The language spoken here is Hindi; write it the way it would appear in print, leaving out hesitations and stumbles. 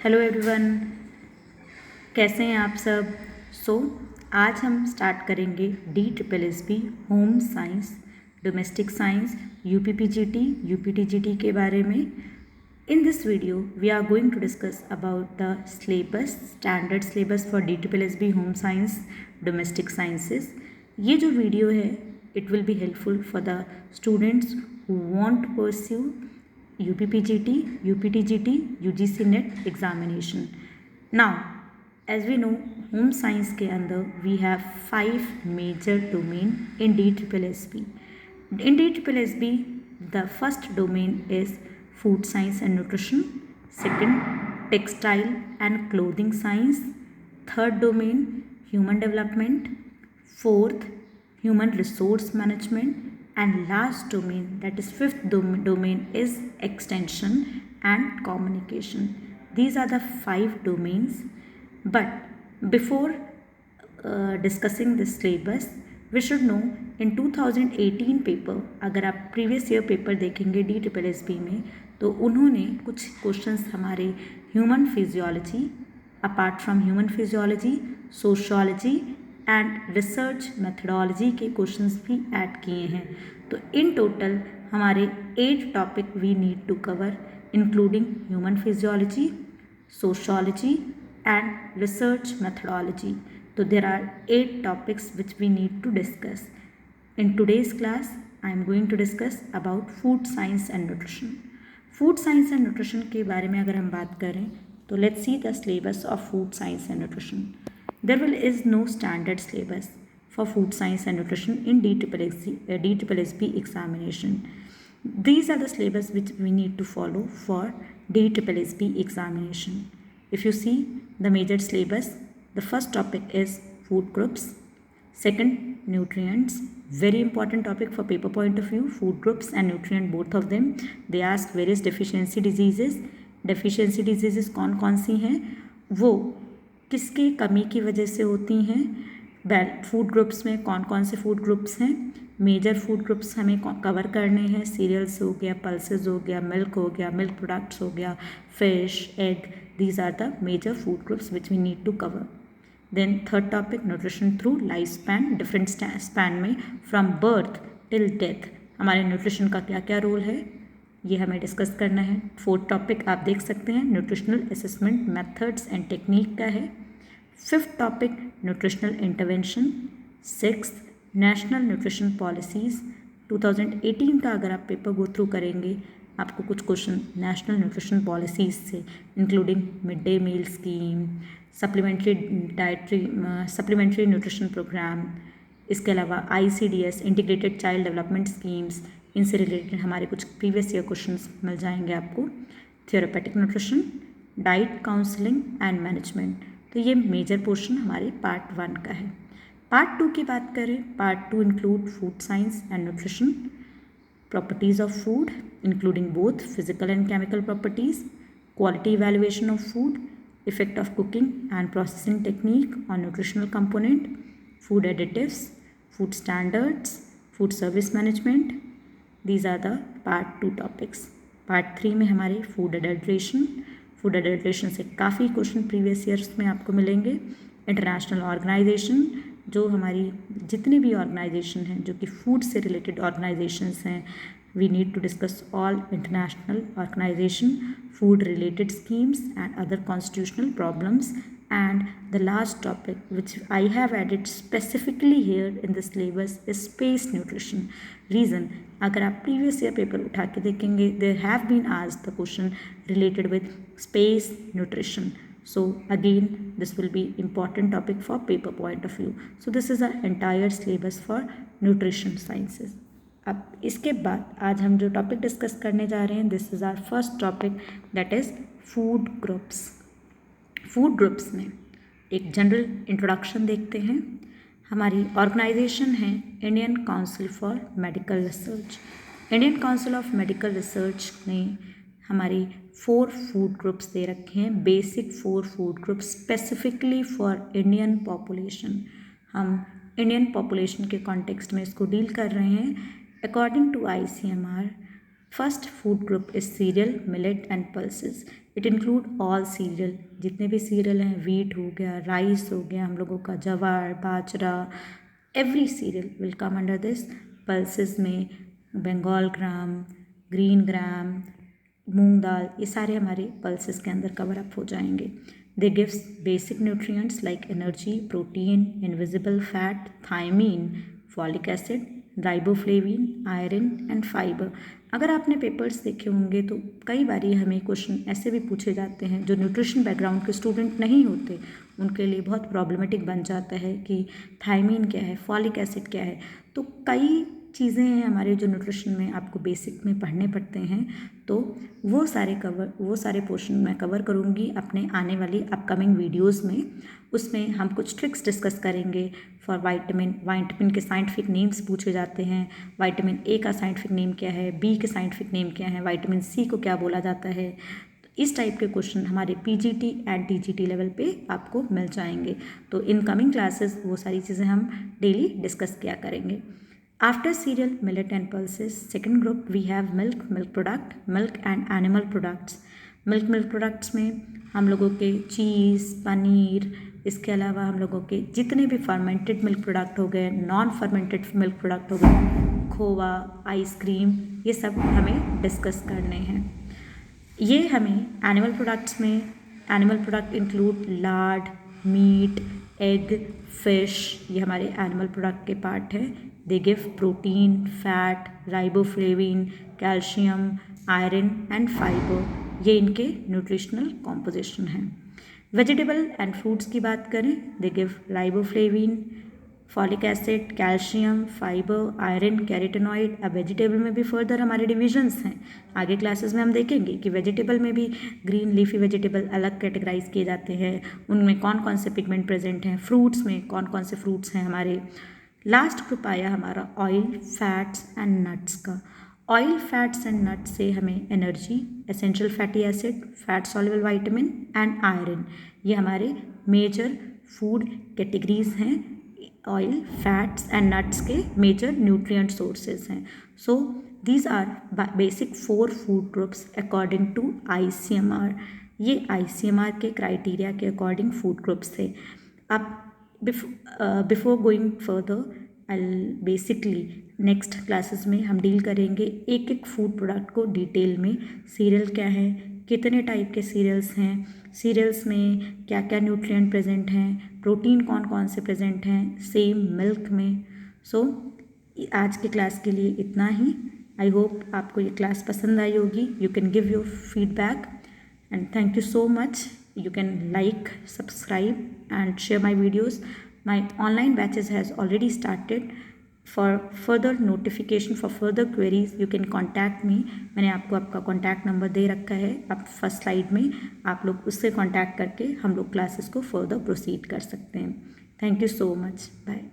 हेलो एवरीवन, कैसे हैं आप सब। आज हम स्टार्ट करेंगे DSSB home science, domestic science, UPPGT के बारे में। In this video we are going to discuss about the syllabus, standard syllabus for DSSB home science, domestic sciences. ये जो वीडियो है it will be helpful for the students who want to pursue UPPGT, UPTGT, UGC NET examination. Now, as we know, home science के अंदर we have 5 major domain in DSSB. In DSSB, the first domain is food science and nutrition. Second, textile and clothing science. Third domain, human development. Fourth, human resource management. And last domain, that is fifth domain, is extension and communication. These are the 5 domains. But before discussing this syllabus, we should know in 2018 paper, अगर आप प्रीवियस ईयर पेपर देखेंगे DSSB में, तो उन्होंने कुछ क्वेश्चंस हमारे human physiology, apart from human physiology, sociology and research methodology के क्वेश्चंस भी ऐड किए हैं। तो इन टोटल हमारे 8 topic we need to cover, including human physiology, sociology and research methodology. So there are 8 topics which we need to discuss. In today's class, I am going to discuss about food science and nutrition. Food science and nutrition के बारे में अगर हम बात करें तो let's see the syllabus of food science and nutrition. There is no standard syllabus for food science and nutrition in DSSB examination. These are the syllabus which we need to follow for DSSB examination. If you see the major syllabus, the first topic is food groups. Second, nutrients. Very important topic for paper point of view. Food groups and nutrient, both of them. They ask various deficiency diseases. Deficiency diseases कौन कौन सी हैं, वो किसकी कमी की वजह से होती हैं। फूड ग्रुप्स में कौन कौन से फूड ग्रुप्स हैं, मेजर फूड ग्रुप्स हमें कवर करने हैं। सीरियल्स हो गया, पल्सेस हो गया, मिल्क हो गया, मिल्क प्रोडक्ट्स हो गया, fish, egg. These are the major food groups which we need to cover. Then third topic, nutrition through lifespan. Different span में from birth till death हमारे न्यूट्रिशन का क्या क्या रोल है, ये हमें डिस्कस करना है। फोर्थ टॉपिक आप देख सकते हैं, nutritional assessment methods and technique का है। Fifth topic, nutritional intervention. Sixth, national nutrition policies. 2018 का अगर आप पेपर गो थ्रू करेंगे, आपको कुछ क्वेश्चन नेशनल न्यूट्रिशन पॉलिसीज़ से, including mid day meal scheme, supplementary nutrition programme, इसके अलावा ICDS integrated child development schemes, इनसे रिलेटेड हमारे कुछ प्रीवियस ईयर क्वेश्चंस मिल जाएंगे आपको। Theoretic nutrition, diet counselling and management. तो ये मेजर पोर्शन हमारे पार्ट 1 का है। पार्ट 2 की बात करें, part 2 include food science and nutrition, properties of food including both physical and chemical properties, quality evaluation of food, effect of cooking and processing technique on nutritional component, food additives, food standards, food service management. These are the part 2 topics. part 3 में हमारी food adulteration. food adulteration से काफ़ी क्वेश्चन प्रीवियस ईयर्स में आपको मिलेंगे। इंटरनेशनल ऑर्गेनाइजेशन, जो हमारी जितनी भी ऑर्गेनाइजेशन हैं जो कि फूड से रिलेटेड ऑर्गेनाइजेशंस हैं, we need to discuss all international organisation, food related schemes and other constitutional problems. And the last topic which I have added specifically here in the syllabus is space nutrition. Reason, अगर आप प्रीवियस ईयर पेपर उठा के देखेंगे, there have been asked the question related with space nutrition. So again, this will be important topic for paper point of view. So this is our entire syllabus for nutrition sciences. अब इसके बाद आज हम जो टॉपिक डिस्कस करने जा रहे हैं, this is our first topic, that is food groups. Food groups में एक जनरल इंट्रोडक्शन देखते हैं. हमारी ऑर्गेनाइजेशन है Indian council for medical research. Indian council of medical research ने हमारी 4 फूड ग्रुप्स दे रखे हैं, basic 4 food groups specifically for Indian population. हम इंडियन पॉपुलेशन के कॉन्टेक्स्ट में इसको डील कर रहे हैं. According to ICMR, first food group is cereal, millet and pulses. It include all serial, जितने भी सीरियल हैं, वीट हो गया, राइस हो गया, हम लोगों का जवार, बाजरा, every cereal will come under this. Pulses में बंगाल ग्राम, ग्रीन ग्राम, मूंग दाल, ये सारे हमारे पल्सेस के अंदर कवर अप हो जाएंगे। They gives basic nutrients like energy, protein, invisible fat, thiamine, folic acid, riboflavin, iron and fibre. अगर आपने पेपर्स देखे होंगे तो कई बार हमें क्वेश्चन ऐसे भी पूछे जाते हैं जो न्यूट्रिशन बैकग्राउंड के स्टूडेंट नहीं होते, उनके लिए बहुत प्रॉब्लमेटिक बन जाता है कि थायमीन क्या है, फॉलिक एसिड क्या है। तो कई चीज़ें हैं हमारे जो न्यूट्रिशन में आपको बेसिक में पढ़ने पड़ते हैं, तो वो सारे पोर्शन मैं कवर करूँगी अपने आने वाली अपकमिंग वीडियोस में। उसमें हम कुछ ट्रिक्स डिस्कस करेंगे फॉर वाइटामिन के साइंटिफिक नेम्स पूछे जाते हैं। विटामिन ए का साइंटिफिक नेम क्या है, बी के साइंटिफिक नेम क्या है, विटामिन सी को क्या बोला जाता है। इस टाइप के क्वेश्चन हमारे पीजीटी एंड टीजीटी लेवल पे आपको मिल जाएंगे। तो इन कमिंग क्लासेस वो सारी चीज़ें हम डेली डिस्कस किया करेंगे। After cereal, millet and pulses, second group we have milk product, milk and animal products. Milk products में हम लोगों के चीज़, पनीर, इसके अलावा हम लोगों के जितने भी फर्मेंटेड मिल्क प्रोडक्ट हो गए, नॉन फर्मेंटेड मिल्क प्रोडक्ट हो गए, खोवा, आइसक्रीम, ये सब हमें डिस्कस करने हैं। ये हमें एनिमल प्रोडक्ट्स में, animal product include lard, meat, egg, fish, ये हमारे एनिमल प्रोडक्ट के पार्ट है। They give protein, fat, riboflavin, calcium, iron and fibre, ये इनके न्यूट्रिशनल कॉम्पोजिशन हैं। वेजिटेबल एंड फ्रूट्स की बात करें, they give riboflavin, folic acid, calcium, fibre, iron, carotenoid. अब वेजिटेबल में भी फर्दर हमारे डिविजन्स हैं, आगे क्लासेस में हम देखेंगे कि वेजिटेबल में भी ग्रीन लीफी वेजिटेबल अलग कैटेगराइज किए जाते हैं, उनमें कौन कौन से पिगमेंट प्रेजेंट हैं, फ्रूट्स में कौन कौन से फ्रूट्स हैं हमारे। लास्ट ग्रुप आया हमारा ऑयल, फैट्स एंड नट्स का। ऑयल, फैट्स एंड नट्स से हमें energy, essential fatty acid, fat soluble vitamin and iron, ये हमारे मेजर फूड कैटेगरीज हैं। ऑयल, फैट्स एंड नट्स के मेजर न्यूट्रिएंट सोर्सेज हैं। So these are basic 4 food groups according to ICMR। ये ICMR के क्राइटेरिया के अकॉर्डिंग फूड ग्रुप्स थे। अब before going further, basically next classes में हम डील करेंगे एक एक फूड प्रोडक्ट को डिटेल में। सीरियल क्या है, कितने टाइप के सीरियल्स हैं, सीरियल्स में क्या क्या न्यूट्रिएंट प्रेजेंट हैं, प्रोटीन कौन कौन से प्रेजेंट हैं, सेम मिल्क में। सो आज की क्लास के लिए इतना ही। आई होप आपको ये क्लास पसंद आई होगी। You can give your feedback and thank you so much. You can like, subscribe and share my videos. My online batches has already started. For further notification, for further queries, you can contact me. मैंने आपको आपका कॉन्टैक्ट नंबर दे रखा है आप फर्स्ट स्लाइड में, आप लोग उससे कॉन्टैक्ट करके हम लोग क्लासेस को फर्दर प्रोसीड कर सकते हैं। Thank you so much, bye.